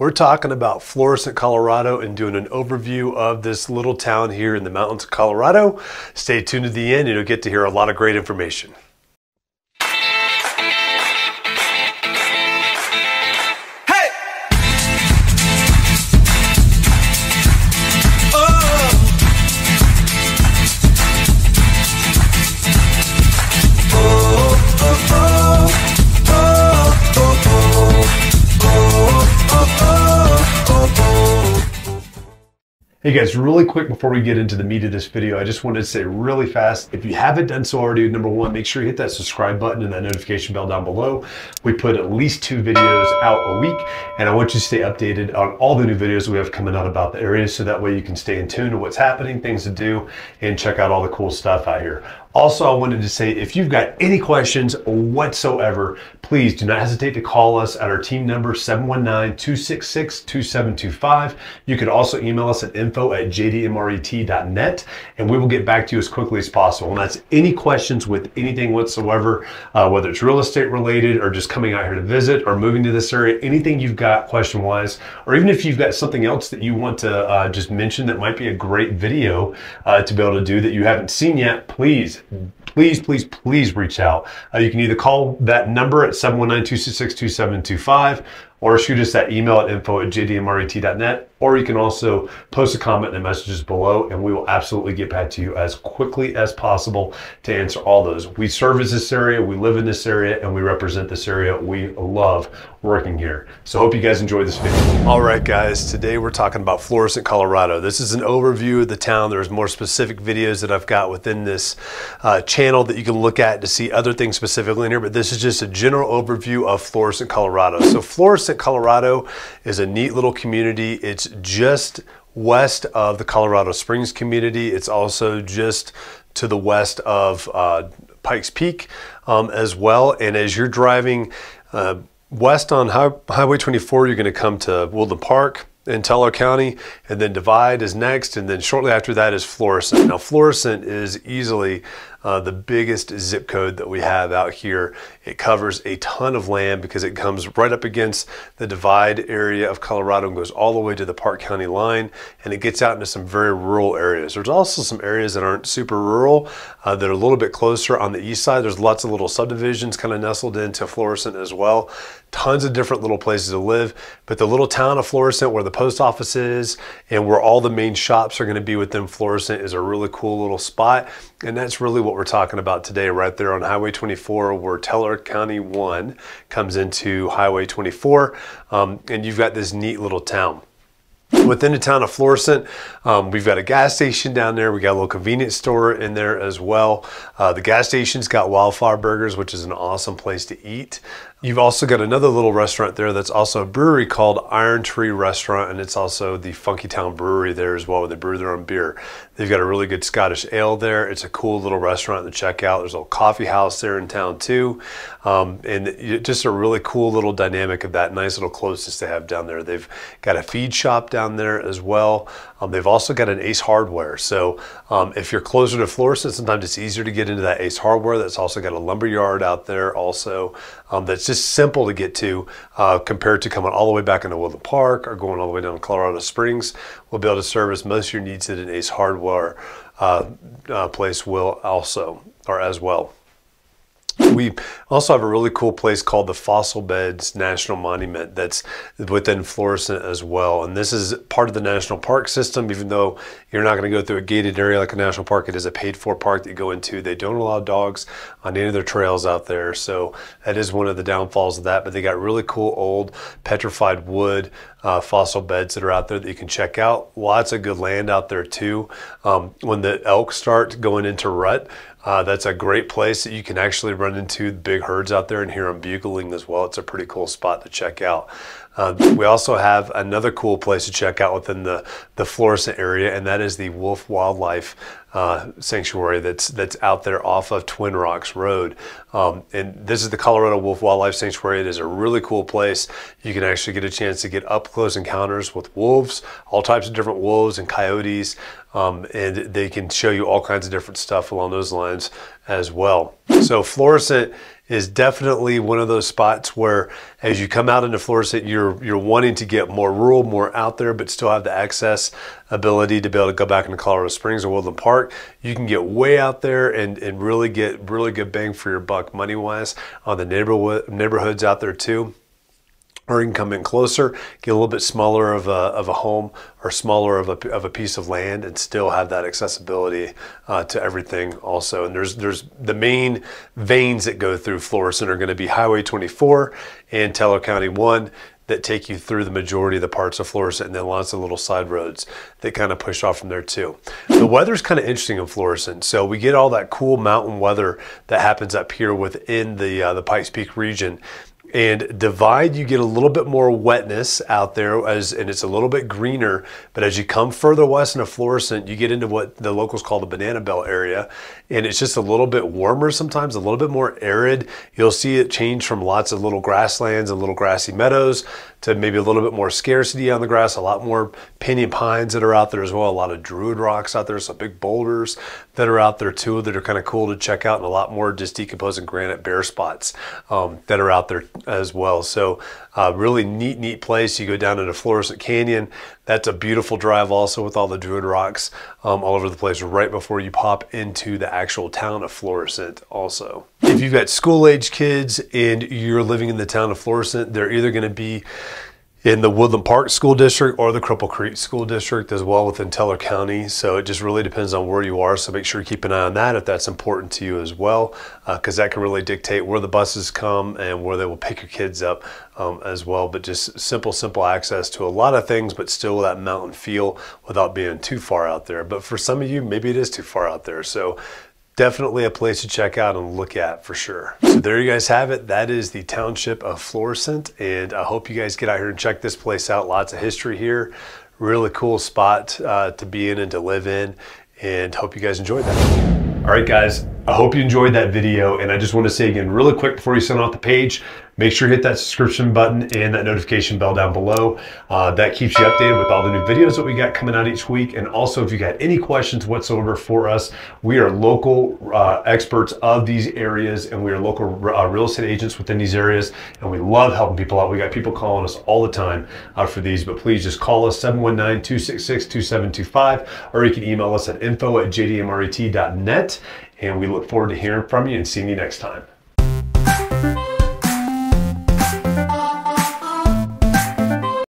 We're talking about Florissant, Colorado, and doing an overview of this little town here in the mountains of Colorado. Stay tuned to the end, and you'll get to hear a lot of great information. Hey guys, really quick before we get into the meat of this video, I just wanted to say really fast, if you haven't done so already, number one, make sure you hit that subscribe button and that notification bell down below. We put at least 2 videos out a week, and I want you to stay updated on all the new videos we have coming out about the area, so that way you can stay in tune to what's happening, things to do, and check out all the cool stuff out here. Also, I wanted to say, if you've got any questions whatsoever, please do not hesitate to call us at our team number, 719-266-2725. You can also email us at info@jdmret.net, and we will get back to you as quickly as possible. And that's any questions with anything whatsoever, whether it's real estate related or just coming out here to visit or moving to this area, anything you've got question-wise, or even if you've got something else that you want to just mention that might be a great video to be able to do that you haven't seen yet, please reach out. You can either call that number at 719-266-2725 or shoot us that email at info@jdmret.net, or you can also post a comment in the messages below, and we will absolutely get back to you as quickly as possible to answer all those. We service this area, we live in this area, and we represent this area. We love working here. So hope you guys enjoy this video. All right guys, today we're talking about Florissant, Colorado. This is an overview of the town. There's more specific videos that I've got within this channel that you can look at to see other things specifically in here, but this is just a general overview of Florissant, Colorado. So Florissant, Colorado is a neat little community. It's just west of the Colorado Springs community. It's also just to the west of Pikes Peak as well. And as you're driving west on Highway 24, you're going to come to Woodland Park in Teller County, and then Divide is next, and then shortly after that is Florissant. Now Florissant is easily the biggest zip code that we have out here. It covers a ton of land because it comes right up against the Divide area of Colorado and goes all the way to the Park County line, and it gets out into some very rural areas. There's also some areas that aren't super rural that are a little bit closer on the east side. There's lots of little subdivisions kind of nestled into Florissant as well. Tons of different little places to live, but the little town of Florissant, where the post office is and where all the main shops are going to be within Florissant, is a really cool little spot. And that's really what we're talking about today, right there on Highway 24, where Teller County 1 comes into Highway 24, and you've got this neat little town. Within the town of Florissant, we've got a gas station down there. We got a little convenience store in there as well. The gas station's got Wildflower Burgers, which is an awesome place to eat. You've also got another little restaurant there that's also a brewery called Iron Tree Restaurant, and it's also the Funky Town Brewery there as well, where they brew their own beer. They've got a really good Scottish ale there. It's a cool little restaurant to check out. There's a little coffee house there in town too, and just a really cool little dynamic of that nice little closeness they have down there. They've got a feed shop down there as well. They've also got an Ace Hardware. So if you're closer to Florissant, sometimes it's easier to get into that Ace Hardware. That's also got a lumber yard out there also. That's just simple to get to compared to coming all the way back into Woodland Park or going all the way down to Colorado Springs. We'll be able to service most of your needs at an Ace Hardware place will also, or as well. We also have a really cool place called the Fossil Beds National Monument that's within Florissant as well. And this is part of the national park system. Even though you're not going to go through a gated area like a national park, it is a paid for park that you go into. They don't allow dogs on any of their trails out there. So that is one of the downfalls of that. But they got really cool old petrified wood fossil beds that are out there that you can check out. Lots of good land out there too. When the elk start going into rut, that's a great place that you can actually run into big herds out there and hear them bugling as well. It's a pretty cool spot to check out. We also have another cool place to check out within the Florissant area, and that is the Wolf Wildlife Sanctuary that's out there off of Twin Rocks Road. And this is the Colorado Wolf Wildlife Sanctuary. It is a really cool place. You can actually get a chance to get up close encounters with wolves, all types of different wolves and coyotes, and they can show you all kinds of different stuff along those lines as well. So Florissant is definitely one of those spots where as you come out into Florissant, you're wanting to get more rural, more out there, but still have the access ability to be able to go back into Colorado Springs or Woodland Park. You can get way out there and really get really good bang for your buck money-wise on the neighborhoods out there too. Or you can come in closer, get a little bit smaller of a home or smaller of a piece of land and still have that accessibility to everything also. And there's the main veins that go through Florissant are going to be Highway 24 and Teller County 1 that take you through the majority of the parts of Florissant, and then lots of little side roads that kind of push off from there too. The weather's kind of interesting in Florissant. So we get all that cool mountain weather that happens up here within the Pikes Peak region. And Divide, you get a little bit more wetness out there, and it's a little bit greener. But as you come further west into Florissant, you get into what the locals call the banana belt area, and it's just a little bit warmer sometimes, a little bit more arid. You'll see it change from lots of little grasslands and little grassy meadows to maybe a little bit more scarcity on the grass, a lot more pinyon pines that are out there as well, a lot of druid rocks out there, some big boulders that are out there too that are kind of cool to check out, and a lot more just decomposing granite bare spots that are out there as well. So really neat place. You go down into Florissant Canyon. That's a beautiful drive also with all the druid rocks all over the place right before you pop into the actual town of Florissant also. If you've got school-age kids and you're living in the town of Florissant, they're either going to be in the Woodland Park School District or the Cripple Creek School District as well within Teller County. So it just really depends on where you are. So make sure you keep an eye on that if that's important to you as well, because that can really dictate where the buses come and where they will pick your kids up as well. But just simple access to a lot of things, but still that mountain feel without being too far out there. But for some of you, maybe it is too far out there. So definitely a place to check out and look at for sure. So there you guys have it. That is the township of Florissant, and I hope you guys get out here and check this place out. Lots of history here. Really cool spot to be in and to live in, and hope you guys enjoyed that. All right, guys, I hope you enjoyed that video, and I just want to say again really quick before you send off the page, make sure you hit that subscription button and that notification bell down below. That keeps you updated with all the new videos that we got coming out each week. And also, if you got any questions whatsoever for us, we are local experts of these areas, and we are local real estate agents within these areas, and we love helping people out. We got people calling us all the time for these, but please just call us 719-266-2725, or you can email us at info@jdmret.net, and we look forward to hearing from you and seeing you next time.